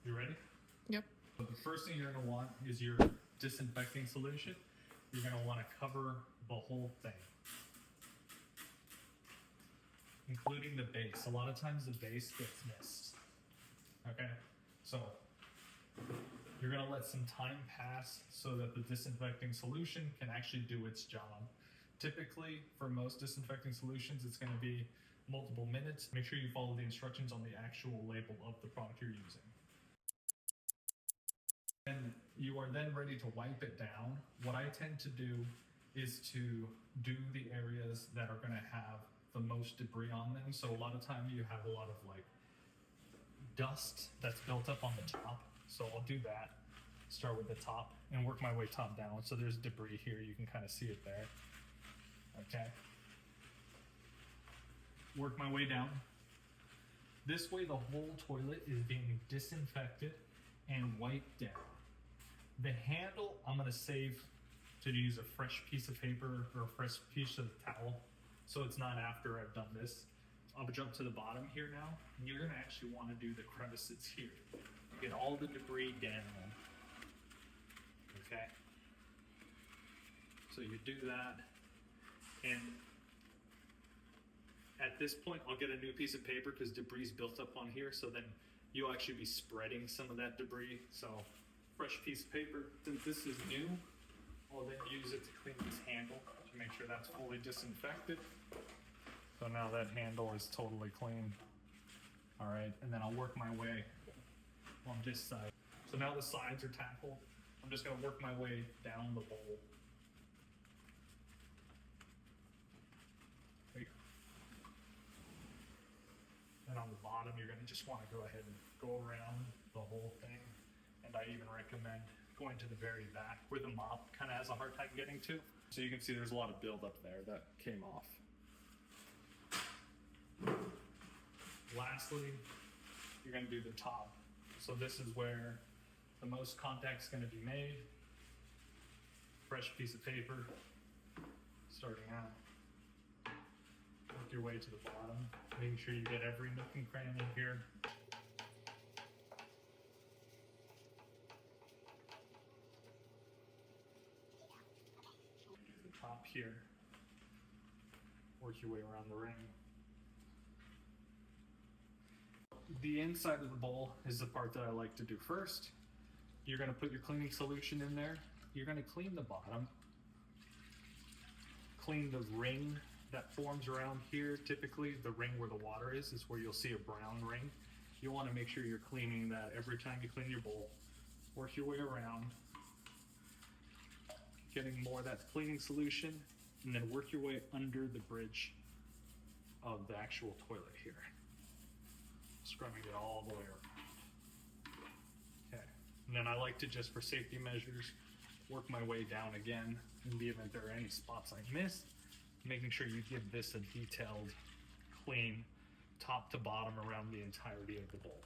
You ready? Yep. So the first thing you're going to want is your disinfecting solution. You're going to want to cover the whole thing, including the base. A lot of times the base gets missed. Okay? So you're going to let some time pass so that the disinfecting solution can actually do its job. Typically, for most disinfecting solutions, it's going to be multiple minutes. Make sure you follow the instructions on the actual label of the product you're using. And you are then ready to wipe it down. What I tend to do is to do the areas that are going to have the most debris on them. So a lot of time you have a lot of like dust that's built up on the top. So I'll do that. Start with the top and work my way top down. So there's debris here. You can kind of see it there. Okay. Work my way down. This way the whole toilet is being disinfected and wiped down. The handle, I'm going to save to use a fresh piece of paper or a fresh piece of towel, so it's not after I've done this. I'll jump to the bottom here now, and you're going to actually want to do the crevices here. Get all the debris down. Okay? So you do that, and at this point, I'll get a new piece of paper because debris is built up on here, so then you'll actually be spreading some of that debris. So fresh piece of paper. Since this is new, I'll then use it to clean this handle to make sure that's fully disinfected. So now that handle is totally clean. All right, and then I'll work my way on this side. So now the sides are tackled. I'm just gonna work my way down the bowl. There you go. And on the bottom, you're gonna just wanna go ahead and go around the whole thing. And I even recommend going to the very back where the mop kind of has a hard time getting to. So you can see there's a lot of buildup there that came off. Lastly, you're going to do the top. So this is where the most contact's going to be made. Fresh piece of paper, starting out. Work your way to the bottom, making sure you get every nook and cranny here. Top here, work your way around the ring. The inside of the bowl is the part that I like to do first. You're going to put your cleaning solution in there. You're going to clean the bottom, clean the ring that forms around here. Typically the ring where the water is where you'll see a brown ring. You want to make sure you're cleaning that every time you clean your bowl. Work your way around, getting more of that cleaning solution, and then work your way under the bridge of the actual toilet here. Scrubbing it all the way around. Okay, and then I like to just for safety measures, work my way down again in the event there are any spots I missed, making sure you give this a detailed, clean, top to bottom around the entirety of the bowl.